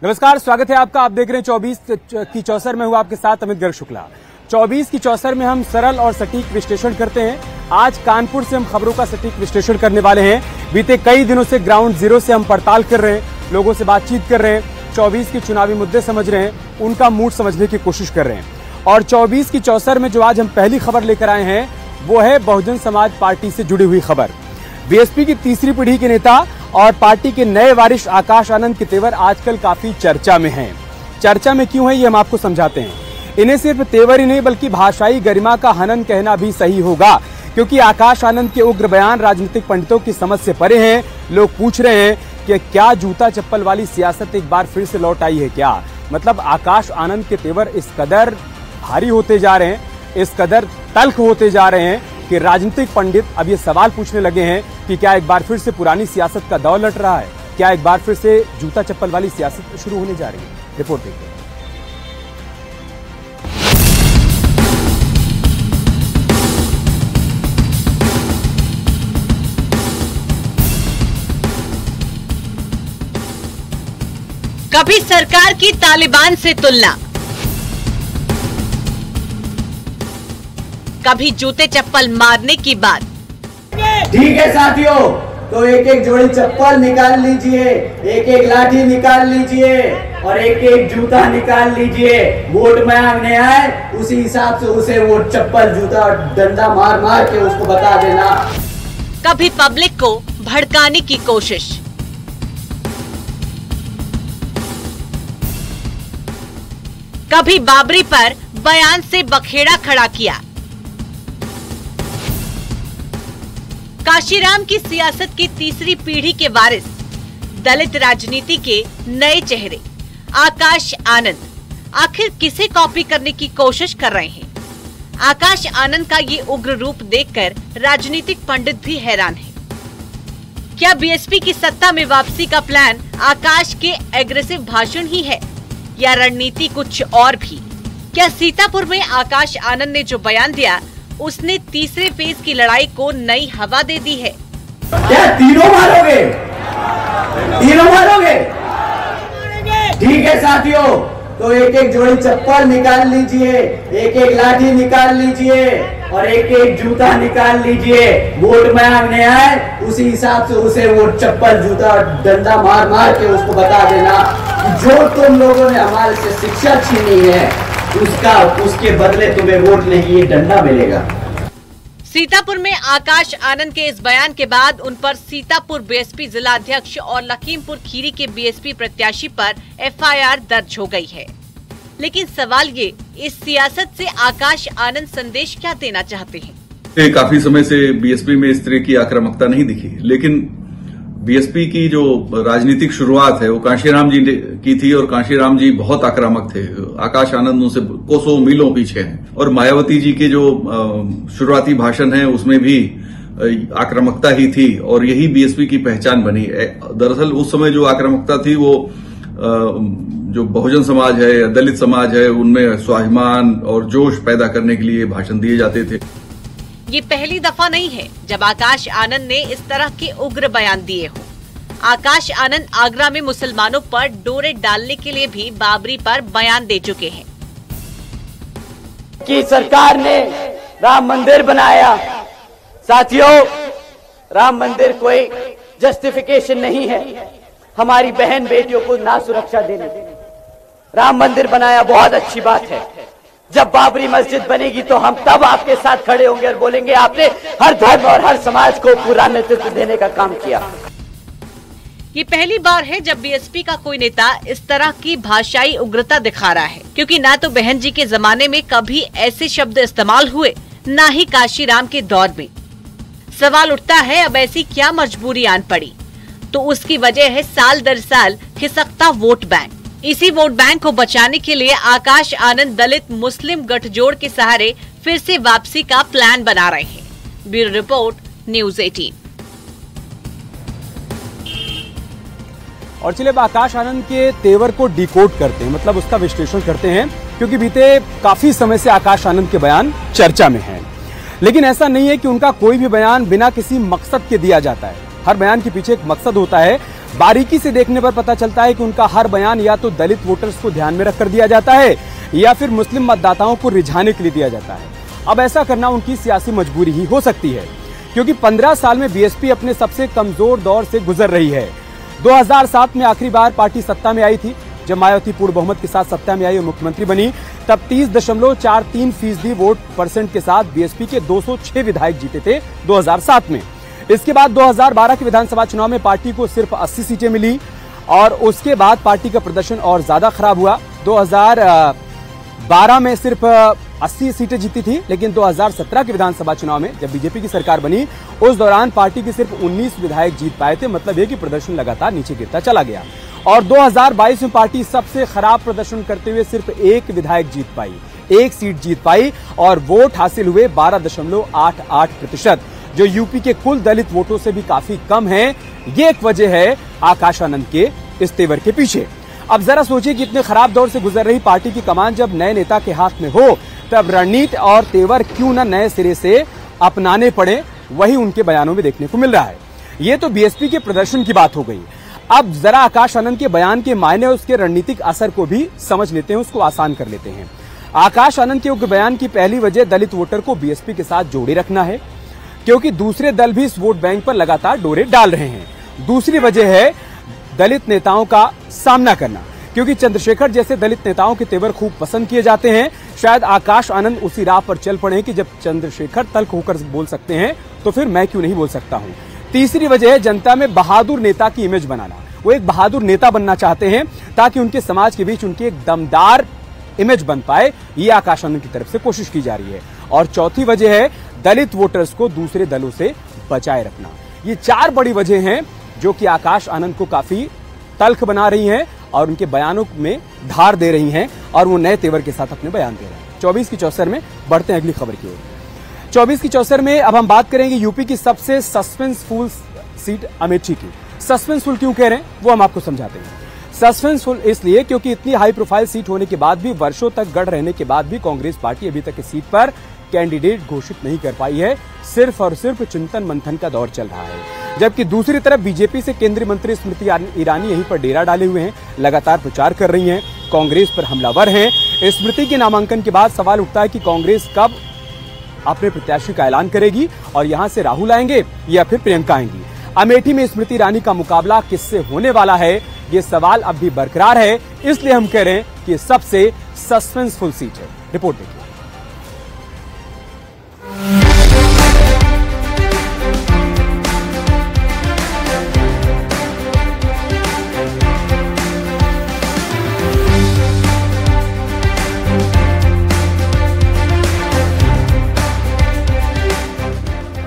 नमस्कार, स्वागत है आपका। आप देख रहे हैं 24 की चौसर में हूं आपके साथ अमित गर्ग शुक्ला। 24 की चौसर में हम सरल और सटीक विश्लेषण करते हैं। आज कानपुर से हम खबरों का सटीक विश्लेषण करने वाले हैं। बीते कई दिनों से ग्राउंड जीरो से हम पड़ताल कर रहे हैं, लोगों से बातचीत कर रहे हैं, 24 के चुनावी मुद्दे समझ रहे हैं, उनका मूड समझने की कोशिश कर रहे हैं। और 24 की चौसर में जो आज हम पहली खबर लेकर आए हैं वो है बहुजन समाज पार्टी से जुड़ी हुई खबर। बीएसपी की तीसरी पीढ़ी के नेता और पार्टी के नए वारिस आकाश आनंद के तेवर आजकल काफी चर्चा में हैं। चर्चा में क्यों है ये हम आपको समझाते हैं। इन्हें सिर्फ तेवर ही नहीं बल्कि भाषाई गरिमा का हनन कहना भी सही होगा, क्योंकि आकाश आनंद के उग्र बयान राजनीतिक पंडितों की समझ से परे हैं। लोग पूछ रहे हैं कि क्या जूता चप्पल वाली सियासत एक बार फिर से लौट आई है क्या। मतलब आकाश आनंद के तेवर इस कदर भारी होते जा रहे हैं, इस कदर तल्ख होते जा रहे हैं कि राजनीतिक पंडित अब ये सवाल पूछने लगे हैं कि क्या एक बार फिर से पुरानी सियासत का दौर लट रहा है, क्या एक बार फिर से जूता चप्पल वाली सियासत शुरू होने जा रही है। रिपोर्ट देखते हैं। कभी सरकार की तालिबान से तुलना, कभी जूते चप्पल मारने की बात। ठीक है साथियों, तो एक एक जोड़ी चप्पल निकाल लीजिए, एक एक लाठी निकाल लीजिए और एक एक जूता निकाल लीजिए। वोट मांगने आए उसी हिसाब से उसे वो चप्पल जूता और डंडा मार मार के उसको बता देना। कभी पब्लिक को भड़काने की कोशिश, कभी बाबरी पर बयान से बखेड़ा खड़ा किया। काशीराम की सियासत की तीसरी पीढ़ी के वारिस, दलित राजनीति के नए चेहरे आकाश आनंद आखिर किसे कॉपी करने की कोशिश कर रहे हैं। आकाश आनंद का ये उग्र रूप देखकर राजनीतिक पंडित भी हैरान हैं। क्या बीएसपी की सत्ता में वापसी का प्लान आकाश के एग्रेसिव भाषण ही है या रणनीति कुछ और भी। क्या सीतापुर में आकाश आनंद ने जो बयान दिया उसने तीसरे फेज की लड़ाई को नई हवा दे दी है। क्या तीनों मारोगे? तीनों मारोगे? ठीक है साथियों, तो एक एक जोड़ी चप्पल निकाल लीजिए, एक एक लाठी निकाल लीजिए और एक एक जूता निकाल लीजिए। वोट मांगने आए उसी हिसाब से उसे वो चप्पल जूता और डंडा मार मार के उसको बता देना जो तुम लोगों ने हमारे से शिक्षा छीनी है उसके बदले तुम्हें वोट नहीं, ये डंडा मिलेगा। सीतापुर में आकाश आनंद के इस बयान के बाद उन पर सीतापुर बीएसपी जिला अध्यक्ष और लखीमपुर खीरी के बीएसपी प्रत्याशी पर एफआईआर दर्ज हो गई है। लेकिन सवाल ये, इस सियासत से आकाश आनंद संदेश क्या देना चाहते हैं। काफी समय से बीएसपी में इस तरह की आक्रामकता नहीं दिखी, लेकिन बीएसपी की जो राजनीतिक शुरुआत है वो कांशीराम जी की थी और कांशीराम जी बहुत आक्रामक थे। आकाश आनंद उनसे कोसों मीलों पीछे हैं और मायावती जी के जो शुरुआती भाषण है उसमें भी आक्रामकता ही थी और यही बीएसपी की पहचान बनी। दरअसल उस समय जो आक्रामकता थी वो जो बहुजन समाज है या दलित समाज है उनमें स्वाभिमान और जोश पैदा करने के लिए भाषण दिए जाते थे। ये पहली दफा नहीं है जब आकाश आनंद ने इस तरह के उग्र बयान दिए हो। आकाश आनंद आगरा में मुसलमानों पर डोरे डालने के लिए भी बाबरी पर बयान दे चुके हैं कि सरकार ने राम मंदिर बनाया। साथियों, राम मंदिर कोई जस्टिफिकेशन नहीं है हमारी बहन बेटियों को ना सुरक्षा देने। राम मंदिर बनाया, बहुत अच्छी बात है। जब बाबरी मस्जिद बनेगी तो हम तब आपके साथ खड़े होंगे और बोलेंगे आपने हर धर्म और हर समाज को पूरा नेतृत्व देने का काम किया। ये पहली बार है जब बीएसपी का कोई नेता इस तरह की भाषाई उग्रता दिखा रहा है, क्योंकि ना तो बहन जी के जमाने में कभी ऐसे शब्द इस्तेमाल हुए, ना ही काशीराम के दौर में। सवाल उठता है अब ऐसी क्या मजबूरी आन पड़ी। तो उसकी वजह है साल दर साल खिसकता वोट बैंक। इसी वोट बैंक को बचाने के लिए आकाश आनंद दलित मुस्लिम गठजोड़ के सहारे फिर से वापसी का प्लान बना रहे हैं। Bureau report, news 18। और चलिए अब आकाश आनंद के तेवर को डिकोड करते हैं, मतलब उसका विश्लेषण करते हैं, क्योंकि बीते काफी समय से आकाश आनंद के बयान चर्चा में हैं। लेकिन ऐसा नहीं है कि उनका कोई भी बयान बिना किसी मकसद के दिया जाता है। हर बयान के पीछे एक मकसद होता है। बारीकी से देखने पर पता चलता है कि उनका हर बयान या तो दलित वोटर्स को ध्यान में रखकर दिया जाता है या फिर मुस्लिम मतदाताओं को रिझाने के लिए दिया जाता है। अब ऐसा करना उनकी सियासी मजबूरी ही हो सकती है, क्योंकि 15 साल में बीएसपी अपने सबसे कमजोर दौर से गुजर रही है। 2007 में आखिरी बार पार्टी सत्ता में आई थी। जब मायावती पूर्ण बहुमत के साथ सत्ता में आई और मुख्यमंत्री बनी, तब 30.43% वोट परसेंट के साथ बीएसपी के 206 विधायक जीते थे 2007 में। इसके बाद 2012 के विधानसभा चुनाव में पार्टी को सिर्फ 80 सीटें मिली और उसके बाद पार्टी का प्रदर्शन और ज्यादा खराब हुआ। 2012 में सिर्फ 80 सीटें जीती थी, लेकिन 2017 के विधानसभा चुनाव में जब बीजेपी की सरकार बनी, उस दौरान पार्टी के सिर्फ 19 विधायक जीत पाए थे। मतलब ये कि प्रदर्शन लगातार नीचे गिरता चला गया। और 2022 में पार्टी सबसे खराब प्रदर्शन करते हुए सिर्फ एक विधायक जीत पाई, एक सीट जीत पाई और वोट हासिल हुए 12.88%, जो यूपी के कुल दलित वोटों से भी काफी कम है। ये एक वजह है आकाश आनंद के इस तेवर के पीछे। अब जरा सोचिए कि इतने खराब दौर से गुजर रही पार्टी की कमान जब नए नेता के हाथ में हो, तब रणनीति और तेवर क्यों न नए सिरे से अपनाने पड़े, वही उनके बयानों में देखने को मिल रहा है। ये तो बीएसपी के प्रदर्शन की बात हो गई। अब जरा आकाश आनंद के बयान के मायने और उसके रणनीतिक असर को भी समझ लेते हैं, उसको आसान कर लेते हैं। आकाश आनंद के उग्र बयान की पहली वजह दलित वोटर को बीएसपी के साथ जोड़े रखना है, क्योंकि दूसरे दल भी इस वोट बैंक पर लगातार डोरे डाल रहे हैं। दूसरी वजह है दलित नेताओं का सामना करना, क्योंकि चंद्रशेखर जैसे दलित नेताओं के तेवर खूब पसंद किए जाते हैं। शायद आकाश आनंद उसी राह पर चल पड़े कि जब चंद्रशेखर तल्ख होकर बोल सकते हैं तो फिर मैं क्यों नहीं बोल सकता हूं। तीसरी वजह है जनता में बहादुर नेता की इमेज बनाना। वो एक बहादुर नेता बनना चाहते हैं ताकि उनके समाज के बीच उनकी एक दमदार इमेज बन पाए। ये आकाश आनंद की तरफ से कोशिश की जा रही है। और चौथी वजह है दलित वोटर्स को दूसरे दलों से बचाए रखना। ये 4 बड़ी वजह हैं जो कि आकाश आनंद को काफी तल्ख बना रही हैं और उनके बयानों में धार दे रही हैं और वो नए तेवर के साथ अपने बयान दे रहे हैं। 24 की चौसर में बढ़ते हैं अगली खबर की ओर। 24 की चौसर में अब हम बात करेंगे यूपी की सबसे सस्पेंसफुल सीट अमेठी की। सस्पेंसफुल क्यों कह रहे हैं वो हम आपको समझाते हैं। सस्पेंसफुल इसलिए क्योंकि इतनी हाई प्रोफाइल सीट होने के बाद भी, वर्षों तक गढ़ रहने के बाद भी कांग्रेस पार्टी अभी तक इस सीट पर कैंडिडेट घोषित नहीं कर पाई है। सिर्फ और सिर्फ चिंतन मंथन का दौर चल रहा है। जबकि दूसरी तरफ बीजेपी से केंद्रीय मंत्री स्मृति ईरानी यहीं पर डेरा डाले हुए हैं, लगातार प्रचार कर रही हैं, कांग्रेस पर हमलावर हैं। स्मृति के नामांकन के बाद सवाल उठता है कि कांग्रेस कब अपने प्रत्याशी का ऐलान करेगी और यहां से राहुल आएंगे या फिर प्रियंका आएंगी। अमेठी में स्मृति ईरानी का मुकाबला किससे होने वाला है, ये सवाल अब भी बरकरार है। इसलिए हम कह रहे हैं कि सबसे सस्पेंसफुल सीट है। रिपोर्ट देखिए।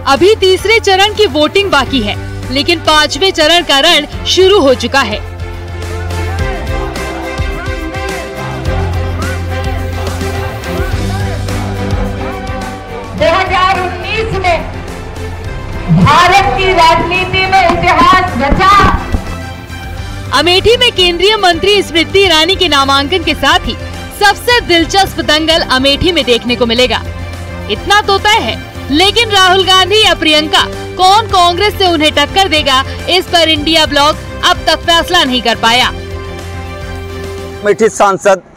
अभी तीसरे चरण की वोटिंग बाकी है, लेकिन 5वें चरण का रण शुरू हो चुका है। में भारत की राजनीति में इतिहास रचा। अमेठी में केंद्रीय मंत्री स्मृति ईरानी के नामांकन के साथ ही सबसे दिलचस्प दंगल अमेठी में देखने को मिलेगा। इतना तो तय है, लेकिन राहुल गांधी या प्रियंका कौन कांग्रेस से उन्हें टक्कर देगा, इस पर इंडिया ब्लॉक अब तक फैसला नहीं कर पाया।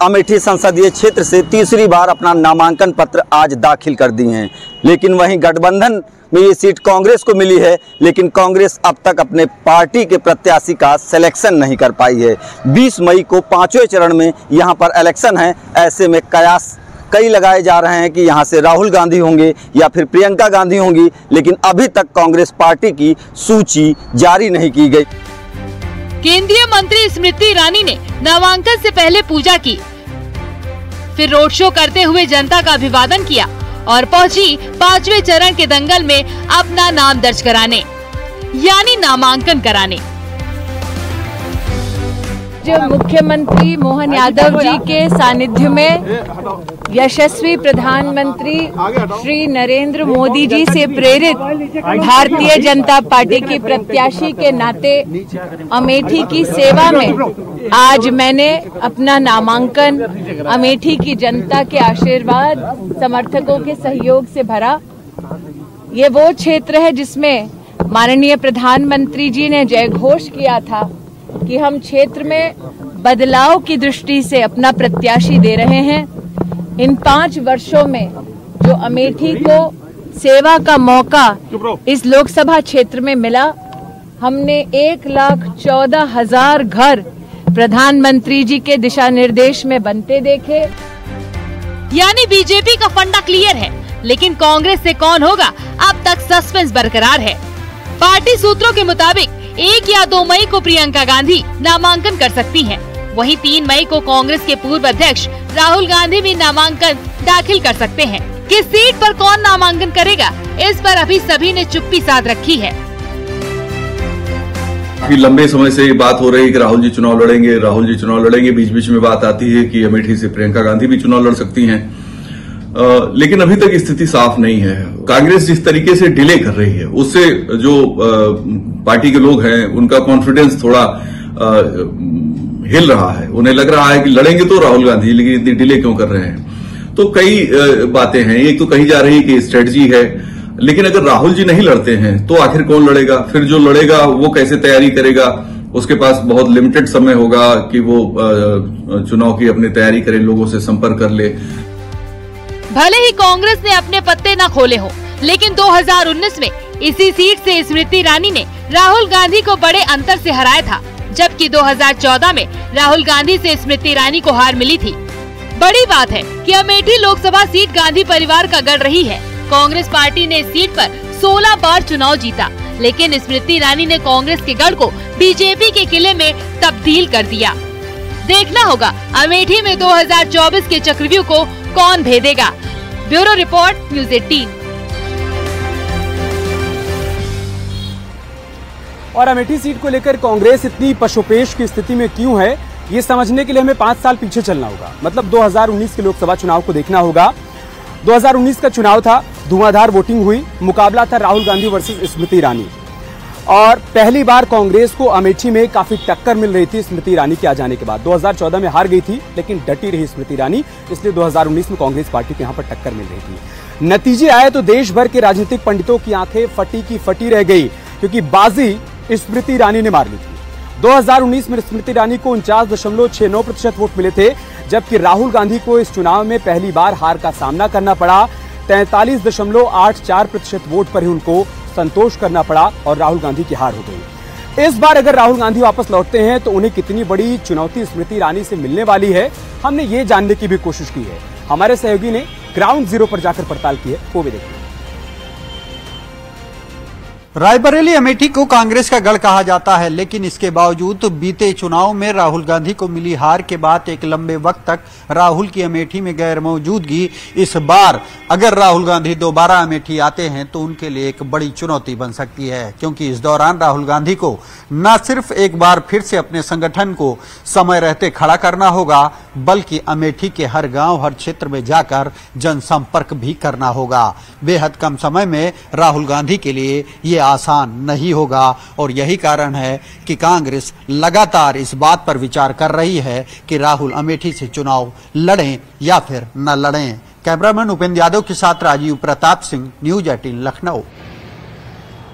अमेठी संसदीय क्षेत्र से तीसरी बार अपना नामांकन पत्र आज दाखिल कर दिए हैं, लेकिन वहीं गठबंधन में ये सीट कांग्रेस को मिली है, लेकिन कांग्रेस अब तक अपने पार्टी के प्रत्याशी का सिलेक्शन नहीं कर पाई है। 20 मई को 5वें चरण में यहाँ पर इलेक्शन है। ऐसे में कयास कई लगाए जा रहे हैं कि यहाँ से राहुल गांधी होंगे या फिर प्रियंका गांधी होंगी, लेकिन अभी तक कांग्रेस पार्टी की सूची जारी नहीं की गई। केंद्रीय मंत्री स्मृति ईरानी ने नामांकन से पहले पूजा की, फिर रोड शो करते हुए जनता का अभिवादन किया और पहुंची 5वें चरण के दंगल में अपना नाम दर्ज कराने, यानी नामांकन कराने। जो मुख्यमंत्री मोहन यादव जी के सानिध्य में यशस्वी प्रधानमंत्री श्री नरेंद्र मोदी जी से प्रेरित भारतीय जनता पार्टी की प्रत्याशी के नाते अमेठी की सेवा में आज मैंने अपना नामांकन अमेठी की जनता के आशीर्वाद, समर्थकों के सहयोग से भरा। ये वो क्षेत्र है जिसमें माननीय प्रधानमंत्री जी ने जय घोष किया था कि हम क्षेत्र में बदलाव की दृष्टि से अपना प्रत्याशी दे रहे हैं। इन 5 वर्षों में जो अमेठी को सेवा का मौका इस लोकसभा क्षेत्र में मिला, हमने 1,14,000 घर प्रधानमंत्री जी के दिशा निर्देश में बनते देखे। यानी बीजेपी का फंडा क्लियर है, लेकिन कांग्रेस से कौन होगा अब तक सस्पेंस बरकरार है। पार्टी सूत्रों के मुताबिक 1 या 2 मई को प्रियंका गांधी नामांकन कर सकती हैं। वहीं 3 मई को कांग्रेस के पूर्व अध्यक्ष राहुल गांधी भी नामांकन दाखिल कर सकते हैं। किस सीट पर कौन नामांकन करेगा, इस पर अभी सभी ने चुप्पी साध रखी है। काफी लंबे समय से ये बात हो रही है कि राहुल जी चुनाव लड़ेंगे, राहुल जी चुनाव लड़ेंगे। बीच बीच में बात आती है कि अमेठी से प्रियंका गांधी भी चुनाव लड़ सकती हैं, लेकिन अभी तक स्थिति साफ नहीं है। कांग्रेस जिस तरीके से डिले कर रही है, उससे जो पार्टी के लोग हैं उनका कॉन्फिडेंस थोड़ा हिल रहा है। उन्हें लग रहा है कि लड़ेंगे तो राहुल गांधी, लेकिन इतनी डिले क्यों कर रहे हैं। तो कई बातें हैं। एक तो कही जा रही है कि स्ट्रेटजी है, लेकिन अगर राहुल जी नहीं लड़ते हैं तो आखिर कौन लड़ेगा? फिर जो लड़ेगा वो कैसे तैयारी करेगा? उसके पास बहुत लिमिटेड समय होगा कि वो चुनाव की अपनी तैयारी करे, लोगों से संपर्क कर ले। भले ही कांग्रेस ने अपने पत्ते न खोले हो, लेकिन 2019 में इसी सीट से स्मृति ईरानी ने राहुल गांधी को बड़े अंतर से हराया था, जबकि 2014 में राहुल गांधी से स्मृति ईरानी को हार मिली थी। बड़ी बात है कि अमेठी लोकसभा सीट गांधी परिवार का गढ़ रही है। कांग्रेस पार्टी ने इस सीट पर 16 बार चुनाव जीता, लेकिन स्मृति ईरानी ने कांग्रेस के गढ़ को बीजेपी के किले में तब्दील कर दिया। देखना होगा अमेठी में 2024 के चक्रव्यूह को कौन भेदेगा। Bureau report, news 18। और अमेठी सीट को लेकर कांग्रेस इतनी पशोपेश की स्थिति में क्यों है, ये समझने के लिए हमें 5 साल पीछे चलना होगा। मतलब 2019 के लोकसभा चुनाव को देखना होगा। 2019 का चुनाव था, धुआंधार वोटिंग हुई, मुकाबला था राहुल गांधी वर्सेस स्मृति ईरानी, और पहली बार कांग्रेस को अमेठी में काफी टक्कर मिल रही थी स्मृति ईरानी के आ जाने के बाद। 2014 में हार गई थी, लेकिन डटी रही स्मृति ईरानी, इसलिए 2019 में कांग्रेस पार्टी को यहां पर टक्कर मिल रही थी। नतीजे आए तो देश भर के राजनीतिक पंडितों की आंखें फटी की फटी रह गई, क्योंकि बाजी स्मृति ईरानी ने मार ली थी। 2019 में स्मृति ईरानी को 49.69% वोट मिले थे, जबकि राहुल गांधी को इस चुनाव में पहली बार हार का सामना करना पड़ा। 43.84% वोट पर ही उनको संतोष करना पड़ा और राहुल गांधी की हार हो गई। इस बार अगर राहुल गांधी वापस लौटते हैं तो उन्हें कितनी बड़ी चुनौती स्मृति ईरानी से मिलने वाली है, हमने ये जानने की भी कोशिश की है। हमारे सहयोगी ने ग्राउंड जीरो पर जाकर पड़ताल की है, वो भी देखिए। रायबरेली अमेठी को कांग्रेस का गढ़ कहा जाता है, लेकिन इसके बावजूद तो बीते चुनाव में राहुल गांधी को मिली हार के बाद एक लंबे वक्त तक राहुल की अमेठी में गैर मौजूदगी इस बार अगर राहुल गांधी दोबारा अमेठी आते हैं तो उनके लिए एक बड़ी चुनौती बन सकती है, क्योंकि इस दौरान राहुल गांधी को न सिर्फ एक बार फिर से अपने संगठन को समय रहते खड़ा करना होगा, बल्कि अमेठी के हर गांव हर क्षेत्र में जाकर जनसंपर्क भी करना होगा। बेहद कम समय में राहुल गांधी के लिए ये आसान नहीं होगा, और यही कारण है कि कांग्रेस लगातार इस बात पर विचार कर रही है कि राहुल अमेठी से चुनाव लड़ें या फिर न लड़ें। कैमरामैन उपेंद्र यादव के साथ राजीव प्रताप सिंह, न्यूज़ 18 लखनऊ।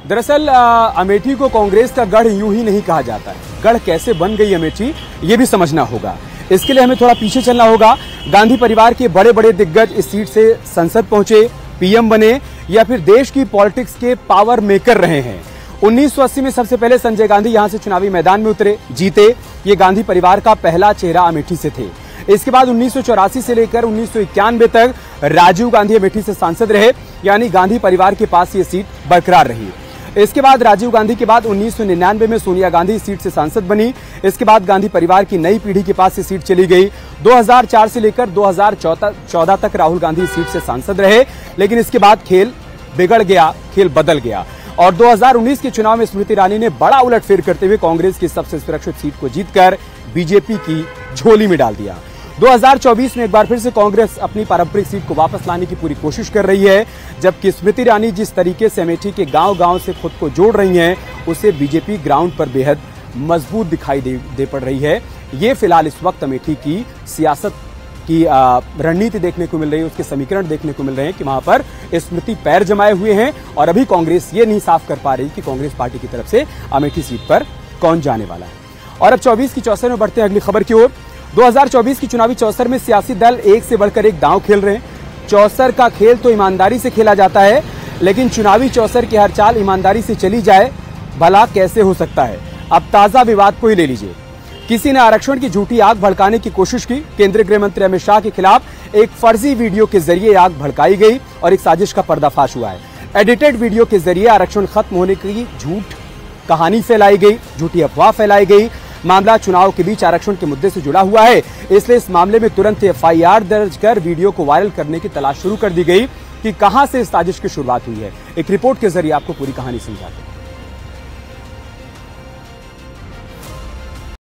दरअसल अमेठी को कांग्रेस का गढ़ यूं ही नहीं कहा जाता है। गढ़ कैसे बन गई अमेठी, ये भी समझना होगा। इसके लिए हमें थोड़ा पीछे चलना होगा। गांधी परिवार के बड़े बड़े दिग्गज इस सीट से संसद पहुंचे, पीएम बने, या फिर देश की पॉलिटिक्स के पावर मेकर रहे हैं। 1980 में सबसे पहले संजय गांधी यहां से चुनावी मैदान में उतरे, जीते। ये गांधी परिवार का पहला चेहरा अमेठी से थे। इसके बाद 1984 से लेकर 1991 तक राजीव गांधी अमेठी से सांसद रहे, यानी गांधी परिवार के पास ये सीट बरकरार रही। इसके बाद राजीव गांधी के बाद 1999 में सोनिया गांधी सीट से सांसद बनी। इसके बाद गांधी परिवार की नई पीढ़ी के पास ये सीट चली गई। 2004 से लेकर 2014 तक राहुल गांधी सीट से सांसद रहे, लेकिन इसके बाद खेल बिगड़ गया, खेल बदल गया, और 2019 के चुनाव में स्मृति ईरानी ने बड़ा उलटफेर करते हुए कांग्रेस की सबसे सुरक्षित सीट को जीतकर बीजेपी की झोली में डाल दिया। 2024 में एक बार फिर से कांग्रेस अपनी पारंपरिक सीट को वापस लाने की पूरी कोशिश कर रही है, जबकि स्मृति ईरानी जिस तरीके से अमेठी के गांव-गांव से खुद को जोड़ रही हैं, उससे बीजेपी ग्राउंड पर बेहद मजबूत दिखाई दे पड़ रही है। ये फिलहाल इस वक्त अमेठी की सियासत की रणनीति देखने को मिल रही है, उसके समीकरण देखने को मिल रहे हैं कि वहां पर स्मृति पैर जमाए हुए हैं, और अभी कांग्रेस ये नहीं साफ कर पा रही कि कांग्रेस पार्टी की तरफ से अमेठी सीट पर कौन जाने वाला है। और अब 24 की चौसर में बढ़ते हैं अगली खबर की ओर। 2024 की चुनावी चौसर में सियासी दल एक से बढ़कर एक दांव खेल रहे हैं। चौसर का खेल तो ईमानदारी से खेला जाता है, लेकिन चुनावी चौसर की हर चाल ईमानदारी से चली जाए भला कैसे हो सकता है। अब ताजा विवाद को ही ले लीजिए। किसी ने आरक्षण की झूठी आग भड़काने की कोशिश की। केंद्रीय गृह मंत्री अमित शाह के खिलाफ एक फर्जी वीडियो के जरिए आग भड़काई गई और एक साजिश का पर्दाफाश हुआ है। एडिटेड वीडियो के जरिए आरक्षण खत्म होने की झूठ कहानी फैलाई गई, झूठी अफवाह फैलाई गई। मामला चुनाव के बीच आरक्षण के मुद्दे से जुड़ा हुआ है, इसलिए इस मामले में तुरंत FIR दर्ज कर वीडियो को वायरल करने की तलाश शुरू कर दी गई कि कहां से इस साजिश की शुरुआत हुई है। एक रिपोर्ट के जरिए आपको पूरी कहानी समझाते हैं।